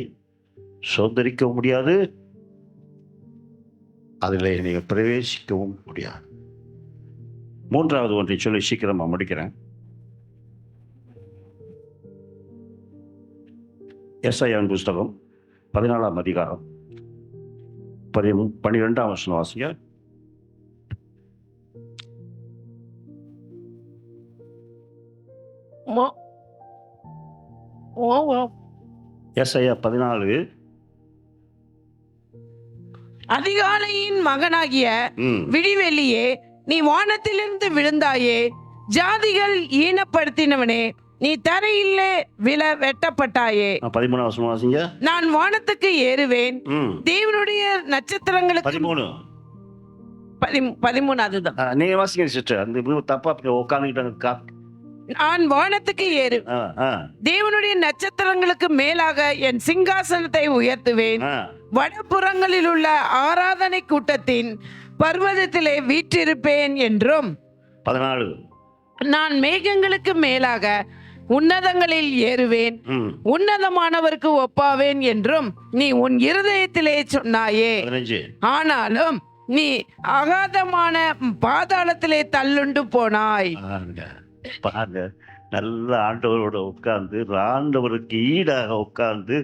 சுதந்திரிக்க முடியாது, அதில் நீங்கள் பிரவேசிக்கவும் முடியாது. 3வது ஒன்றை சொல்லி சீக்கிரமா முடிக்கிறேன். எசாயாவின் புஸ்தகம் 14ஆம் அதிகாரம் 12ஆம் வசனம் வாசிங்க. எசாயா 14.
அதிகாலையின் மகனாகிய விடிவெளியே, நீ வானத்திலிருந்து விழுந்தாயே, ஜாதிகள் ஈனப்படுத்தினவனே, நீ தரையிலே வெட்டப்பட்டாயே.
13ஆம் வசனம் வாசிங்க. நான்
வானத்துக்கு ஏறுவேன், தேவனுடைய நட்சத்திரங்களுக்கு 13 அதுதான்
நீங்க வாசிங்க சிஸ்டர். அந்த தப்பா உட்காந்துக்கிட்டாங்க.
நான் வானத்துக்கு ஏறு, தேவனுடைய நட்சத்திரங்களுக்கு மேலாக என் சிங்காசனத்தை உயர்த்துவேன், வடபுறங்களில் உள்ள ஆராதனை கூட்டத்தின் பர்வதத்திலே வீற்றிருப்பேன் என்றும்.
14
நான் மேகங்களுக்கு மேலாக உன்னதங்களில் ஏறுவேன், உன்னதமானவருக்கு ஒப்பாவேன் என்றும் நீ உன் இருதயத்திலே சொன்னாயே.
15
ஆனாலும் நீ அகாதமான பாதாளத்திலே தள்ளுண்டு போனாய்.
பாருங்க, நல்ல ஆண்டவரோட உட்கார்ந்து, ஆண்டவருக்கு ஈடாக உட்கார்ந்து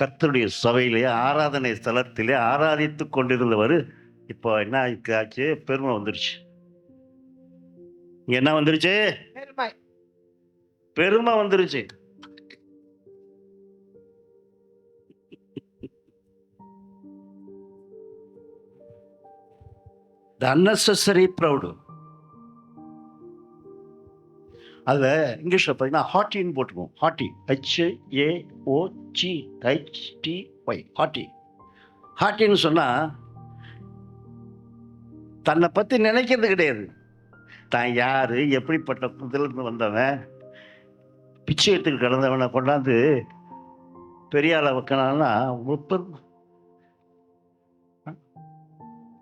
கர்த்தருடைய சபையிலே ஆராதனை ஸ்தலத்திலே ஆராதித்து கொண்டிருந்தவர் இப்போ என்ன ஆச்சு? பெருமை வந்துருச்சு. என்ன வந்துருச்சு? பெருமை வந்துருச்சு. The unnecessary proud. அதில் இங்கிலீஷில் பார்த்தீங்கன்னா ஹாட்டின்னு போட்டுக்குவோம். ஹாட்டி, HAOGHTY, ஹாட்டி. ஹாட்டின்னு சொன்னால் தன்னை பற்றி நினைக்கிறது கிடையாது. தான் யார், எப்படிப்பட்ட புதிலிருந்து வந்தவன், பிச்சை எடுத்துக்கு கிடந்தவனை கொண்டாந்து பெரிய ஆளை வைக்கணும்னா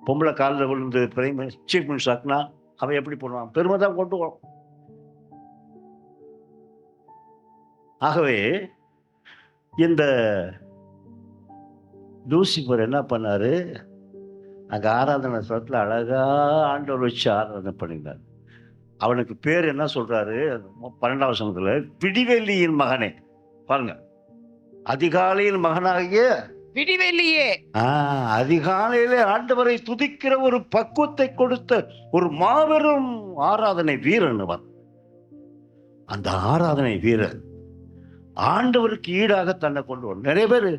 பொம்பளை காலில் விழுந்து சீஃப் மினிஸ்டர் ஆக்குனா அவன் எப்படி பண்ணுவான்? பெருமை தான் கொண்டு வரும். ஆகவே இந்த லூசிபர் என்ன பண்ணாரு? அங்கே ஆராதனை ஸ்தலத்தில் அழகா ஆண்டவர் வச்சு ஆராதனை பண்ணினார். அவனுக்கு பேர் என்ன சொல்றாரு? 12ஆம் வசனத்துல, விடிவெள்ளியின் மகனே. பாருங்க, அதிகாலையின் மகனாகிய
விடிவெளியே
அதிகாலையிலே ஆண்டவரை துதிக்கிற ஒரு பக்குவத்தை கொடுத்த ஒரு மாபெரும் ஆராதனை வீரன் அவர். அந்த ஆராதனை வீரர் ஆண்டவருக்கு ஈடாக தன்னை கொண்டு வரும். நிறைய பேர்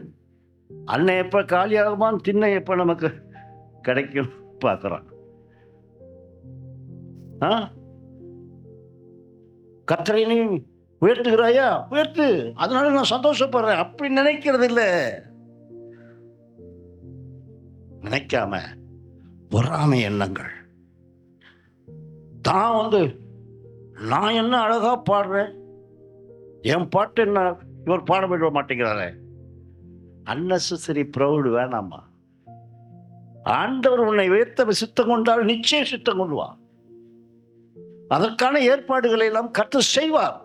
அன்னை எப்ப காலியாகுமான், திண்ணை எப்ப நமக்கு கிடைக்கும் பார்க்கிறான். கர்த்தரை நீ உயர்த்துகிறாயா, உயர்த்து, அதனால நான் சந்தோஷப்படுறேன் அப்படி நினைக்கிறது இல்லை. நினைக்காம பொறாமை எண்ணங்கள் தான் நான் என்ன அழகா பாடுறேன், என் பாட்டு என்ன இவர் பாட விட மாட்டேங்கிறாரே. அன்னெசரி ப்ரௌடு வேணாமா. ஆண்டவர் உன்னை உயர்த்த சித்தம் கொண்டால் நிச்சயம் சித்தம் கொள்வார். அதற்கான ஏற்பாடுகளை எல்லாம் கர்த்தர் செய்வார்.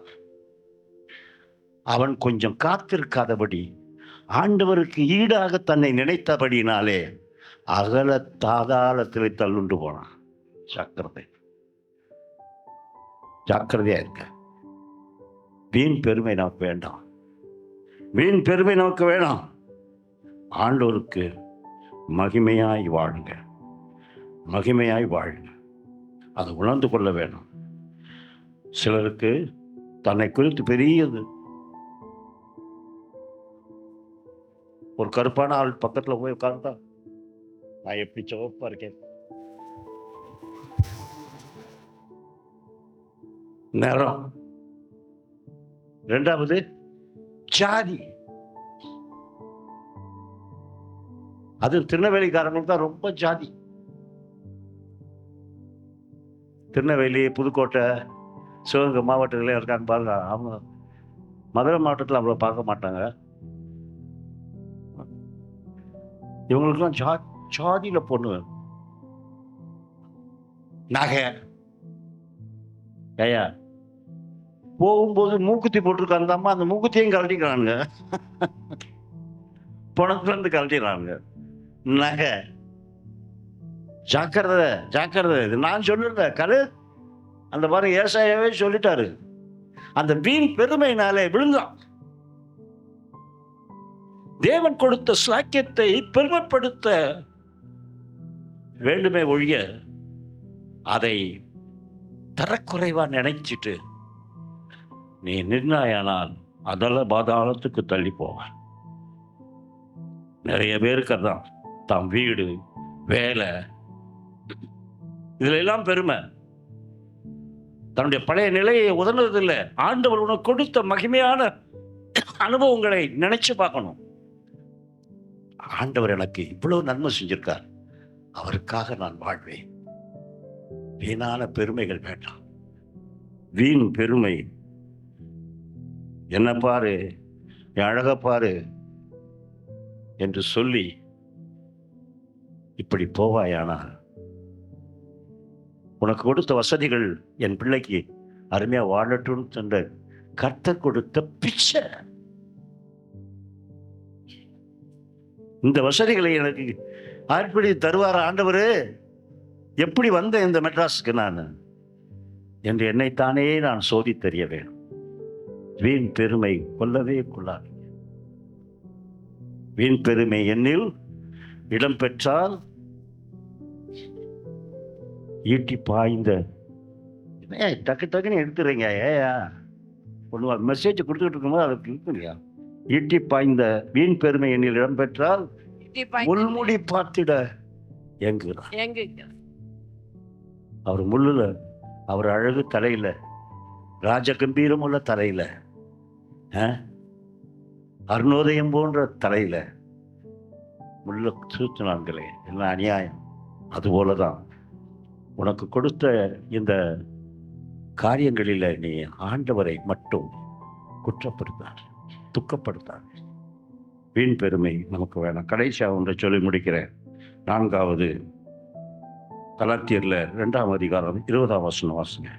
அவன் கொஞ்சம் காத்திருக்காதபடி, ஆண்டவருக்கு ஈடாக தன்னை நினைத்தபடினாலே அகல தாதாளத்தில் தள்ளுண்டு போனான். ஜாக்கிரதையா இருக்க. வீண் பெருமை நமக்கு வேண்டாம், வீண் பெருமை நமக்கு வேண்டாம். ஆண்டவருக்கு மகிமையாய் வாழுங்க, மகிமையாய் வாழுங்க. அதை உணர்ந்து கொள்ள வேணும். சிலருக்கு தன்னை குறித்து பெரியது. ஒரு கருப்பான ஆள் பக்கத்துல போய் உட்கார்ந்தா நான் எப்படி சிவப்பா இருக்கேன், நேரம். இரண்டாவது ஜாதி. அது திருநெல்வேலிக்காரங்களுக்கு தான் ரொம்ப ஜாதி. திருநெல்வேலி, புதுக்கோட்டை, சிவகங்கை மாவட்டங்களே இருக்காங்க பாருங்க. அவங்க மதுரை மாவட்டத்தில் அவ்வளோ பார்க்க மாட்டாங்க. இவங்களுக்குலாம் ஜாதியில பொண்ணு நகை. ஐயா போகும்போது மூக்குத்தி போட்டிருக்காங்க அந்த அம்மா, அந்த மூக்குத்தியும் கழட்டிக்கிறானுங்க, பணத்துல இருந்து கழட்டிடுறாங்க. நகை ஜாக்கிரதை, ஜாக்கிரதை. இது நான் சொல்லல, கரு அந்த மாதிரி ஏசாயாவே சொல்லிட்டாரு. அந்த வீண் பெருமையினாலே விழுந்தான். தேவன் கொடுத்த சாக்கியத்தை பெருமைப்படுத்த வேண்டுமே ஒழிய அதை தரக்குறைவா நினைச்சிட்டு நீ நிர்ணயானால் அதெல்லாம் பாதாளத்துக்கு தள்ளி போவான். நிறைய பேருக்கு அதான் தாம் வீடு, வேலை, இதுல எல்லாம் பெருமை. தன்னுடைய பழைய நிலையை உதர்ந்ததில்லை. ஆண்டவர் உனக்கு கொடுத்த மகிமையான அனுபவங்களை நினைச்சு பார்க்கணும். ஆண்டவர் எனக்கு இவ்வளவு நன்மை செஞ்சிருக்கார், அவருக்காக நான் வாழ்வேன். வீணான பெருமைகள் வேண்டாம். வீண் பெருமை, என்ன பாரு, என் அழக பாரு என்று சொல்லி இப்படி போவாயானால் உனக்கு கொடுத்த வசதிகள் என் பிள்ளைக்கு அருமையா வாழட்டும் என்ற கர்த்தர் கொடுத்த பிச்சை. இந்த வசதிகளை எனக்கு ஆர்ப்படி தருவார ஆண்டவரு. எப்படி வந்த இந்த மெட்ராஸுக்கு நான் என்று என்னைத்தானே நான் சோதி தெரிய வேணும். வீண் பெருமை கொள்ளவே கொள்ளாது. வீண் பெருமை என்னில் இடம் பெற்றால் ஈட்டி பாய்ந்த டக்கு டக்குன்னு எடுத்துறீங்க. ஏயா ஒன்று மெசேஜ் கொடுத்துக்கிட்டு இருக்கும்போது அதுக்கு இருக்கு இல்லையா? ஈட்டி பாய்ந்த வீண் பெருமை என்னில் இடம் பெற்றால் முள்முடி பார்த்திட எங்குகிறார். அவர் முள்ளுல, அவர் அழகு தலையில, ராஜ கம்பீரம் உள்ள தலையில, அருணோதயம் போன்ற தலையில முள்ள சூத்தினான்களே, எல்லாம் அநியாயம். அதுபோலதான் உனக்கு கொடுத்த இந்த காரியங்களில நீ ஆண்டவரை மட்டும் குற்றப்படுத்தார், துக்கப்படுத்தார். வீண் பெருமை நமக்கு வேணாம். கடைசியாக ஒன்றை சொல்லி முடிக்கிறேன். 4வது கலாத்தியர்ல 2ஆம் அதிகாரம் 20ஆம் வசனம் வாசிங்க.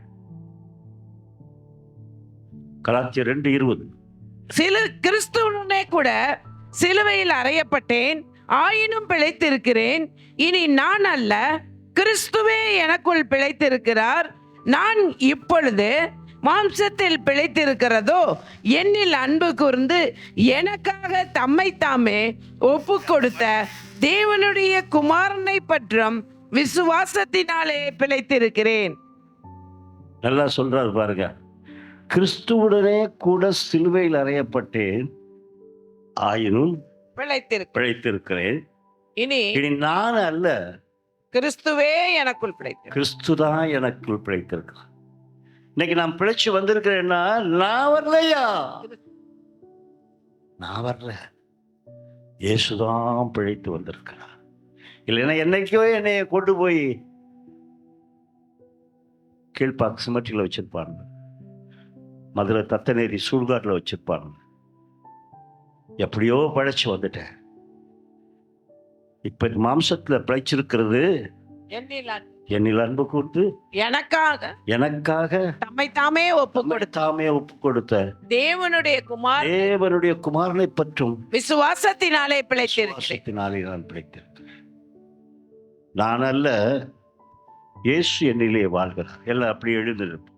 கலாத்தியர் 2:20.
கிறிஸ்துவுடனே கூட சிலுவையில் அறையப்பட்டேன், ஆயினும் பிழைத்திருக்கிறேன். இனி நான் அல்ல, கிறிஸ்துவே எனக்குள் பிழைத்திருக்கிறார். நான் இப்பொழுது மாம்சத்தில் பிழைத்திருக்கிறதோ என்னில் அன்பு கூர்ந்து எனக்காக தம்மை தாமே ஒப்பு கொடுத்த தேவனுடைய குமாரனை பற்றும் விசுவாசத்தினாலே பிழைத்திருக்கிறேன்.
நல்லா சொல்றாரு பாருங்க. கிறிஸ்துவுடனே கூட சிலுவையில் அறையப்பட்டேன், ஆயினும் பிழைத்திருக்கிறேன்.
இனி
நான் அல்ல,
கிறிஸ்துவே எனக்குள் பிழைத்திருக்கிறார்.
கிறிஸ்து தான் எனக்குள் பிழைத்திருக்கிறார். இன்னைக்கு நான் பிழைச்சு வந்திருக்கிறேன்னா நான் வரலையா, நான் வரல, இயேசுதான் பிழைத்து வந்திருக்கிறார். இல்லைன்னா என்னைக்கோ என்னைய கொண்டு போய் கீழ்பாக்கு சிமெட்ரியில் வச்சிருப்பாங்க, மதுரை தத்தநேரி சுடுகாட்டில் வச்சிருப்பாங்க. எப்படியோ பழைச்சு வந்துட்டேன். இப்ப மாம்சத்துல பிழைச்சிருக்கிறது என்னில் அன்பு கூர்ந்து எனக்காக
தம்மை தாமே ஒப்பு
கொடுத்த தேவனுடைய குமாரனை பற்றும்
விசுவாசத்தினாலே
நான் பிழைத்திருக்கிறேன். நான் அல்ல, இயேசு என்னிலே வாழ்கிறார். எல்லாம் அப்படி எழுந்திருப்போம்.